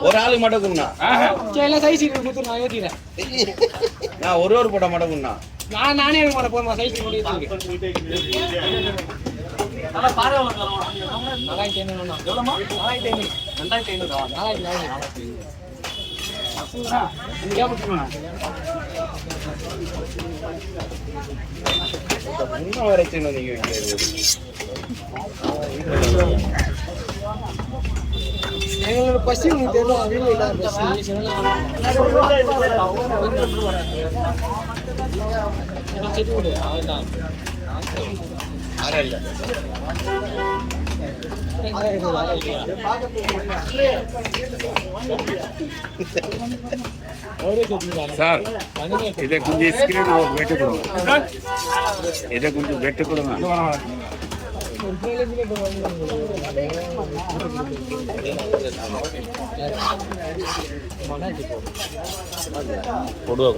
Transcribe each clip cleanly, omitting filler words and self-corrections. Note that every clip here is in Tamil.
ஒரு ஆளுக்கு மட்டும் நான் ஒரு போட்ட மட்டும் நானே போமா சைஸ் வரைக்கும் நீங்க எங்களோட பசி உங்களுக்கு தெரியும் வீடு இல்லாத பசி அவ்வளோதான் சார் இதை கொஞ்சம் ஸ்கிரீன் அவர் வெட்டு கொடுங்க இதை கொஞ்சம் வெட்டு கொடுங்க கொடுவா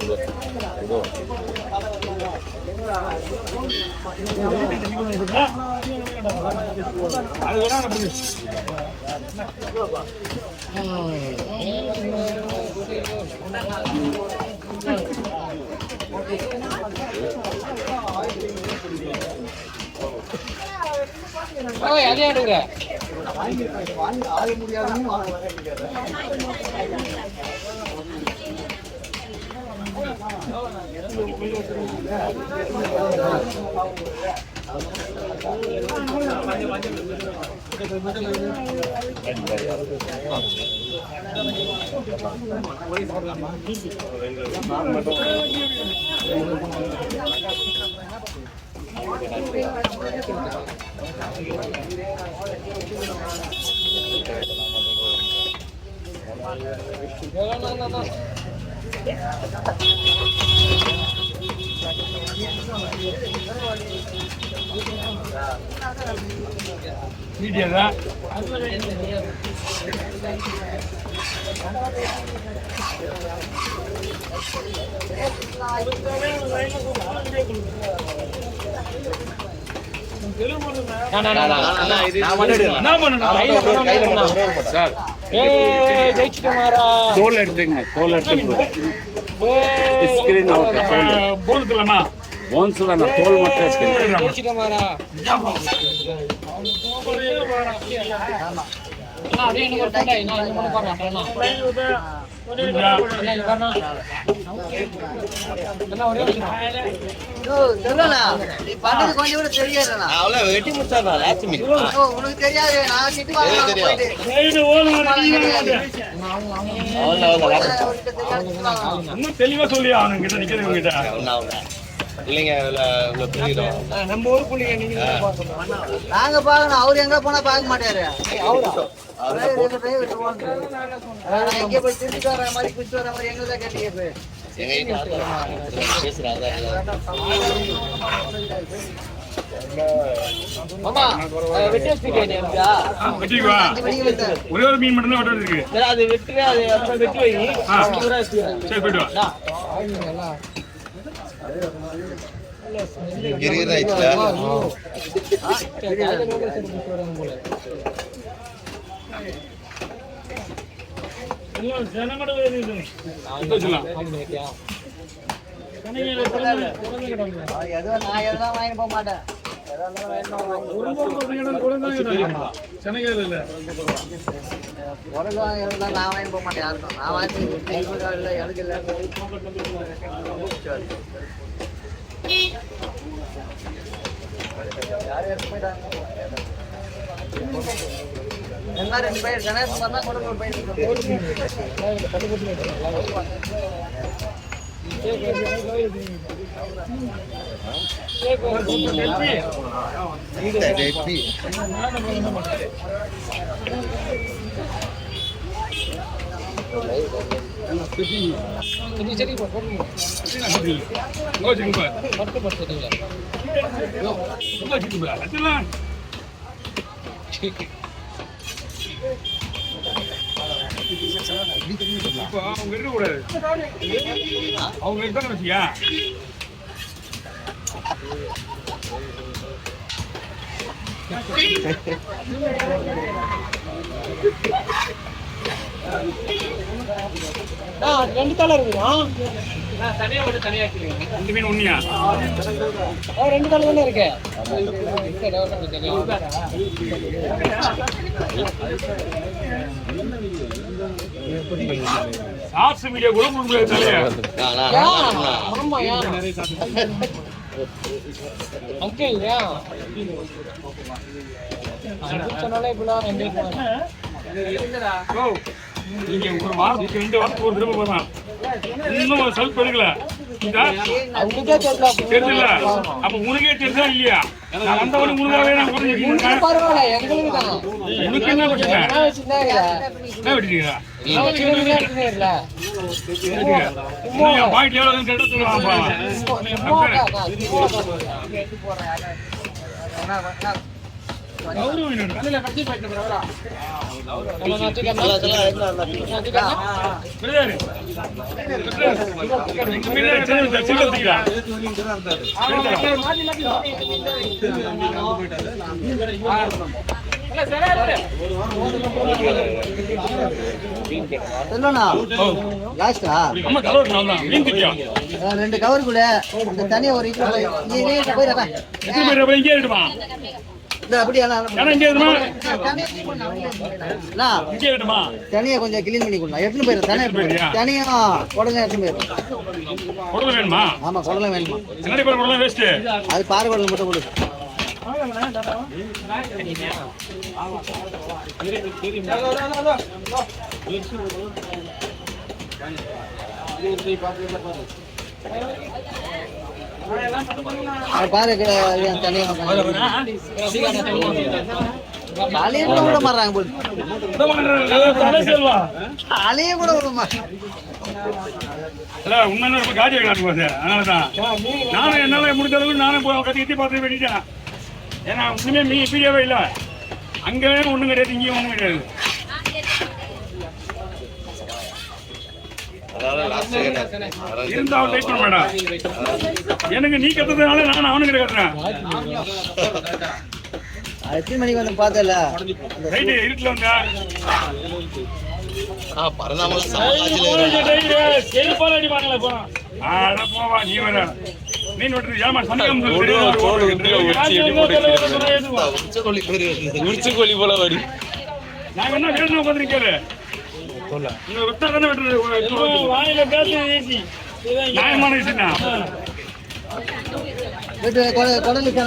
அதே எடுங்க மீடியா தோல் எடுத்துங்க தோல் எடுத்து ஸ்கிரீன் போன்ஸ்லமா போன்ஸ்ல நான் தோல் மட்டும் எடுத்துங்க வெட்டி முடிச்சா உனக்கு தெரியாது இன்னும் தெளிவா சொல்லி அவனுங்க கிட்ட நிக்கிறவங்க கிட்ட இல்லைங்க நம்ம ஊர் புள்ளிங்க நீங்க நாங்க பாக்கணும். அவரு எங்க போனா பார்க்க மாட்டாரு. எங்க போய் திருப்பி வர மாதிரி குச்சி வர மாதிரி எங்கதான் கேட்டீங்க. ஒரே ஒரு மீன் மட்டும் தான் இருக்கு. அது வெற்றி அது வெட்டி வை. சரி போயிட்டு வா. வாங்கி போக மாட்டேன். நான் வாங்கி போக மாட்டேன். யாருக்கும் நான் வாங்கி எனக்கு இல்லை. என்ன 2 பையன் கணேஷ் பண்ணா கூட ஒரு பையன் சரி போட்டு அவங்க இருக்கக்கூடாது அவங்க இருக்கான்னு வச்சியா ரெண்டு தலை இருக்குமா? இந்த மீன் உண்மையா? ரெண்டு தலை தானே இருக்கு. சாப்ஸ் மீடியா கூட முடியாது தலையா. ஆமா அங்கிள் சொன்னாலே இப்பெல்லாம் நீங்க ஒரு வாரத்துக்கு 2 வாரத்துக்கு ஒரு திரும்ப போதான் இன்னும் ஒரு செல்ஃப் எடுக்கல தெரியல. அப்ப உனக்கே தெரிஞ்சா இல்லையா? நான் வந்தவனு உனக்காகவே நான் புரிஞ்சுக்கிட்டேன். பரவாயில்ல எங்களுக்கு தான். உனக்கு என்ன பிரச்சனை? என்ன வெட்டிட்டீங்களா? பாயிண்ட் எவ்வளவு கேட்டு சொல்லுவாங்க. ரெண்டு கவர் கூட தனியா ஒரு தனியா கொஞ்சம் கிளீன் பண்ணி கொடுங்க. எடுத்துன்னு போயிரு. தனியா உடனே எடுத்துன்னு போயிரு. வேணுமா? ஆமா குடலை வேணுமா? அது பாறை குடலை மட்டும் கொடு. பாரு தனியா அலைய கூட விட மாட்டாங்க போது. அலைய கூட விட மாட்டாங்க. உண்மையான காட்சி அதனாலதான் நானும் என்னால முடிஞ்ச அளவுக்கு நானும் கத்தி பார்த்து வெட்டிட்டேன். ஏன்னா உண்மையே மீடியாவே இல்ல. அங்கவே ஒண்ணும் கிடையாது, இங்கேயும் ஒண்ணும் கிடையாது. இருந்தா அவன் டைப் பண்ண மாட்டான். எனக்கு நீ கத்துறதுனால நான் அவனுக்கு கத்துறேன். எத்தனை மணிக்கு வந்து பார்த்தல? ரைட்டு இருட்டுல வந்தா போவா நீ வர மீன் வெட்டுறது ஏமா சந்தேகம் போல வடி. நாங்க என்ன வேணும் உட்காந்துருக்காரு நியாயமான விஷயம் கொடலுக்கு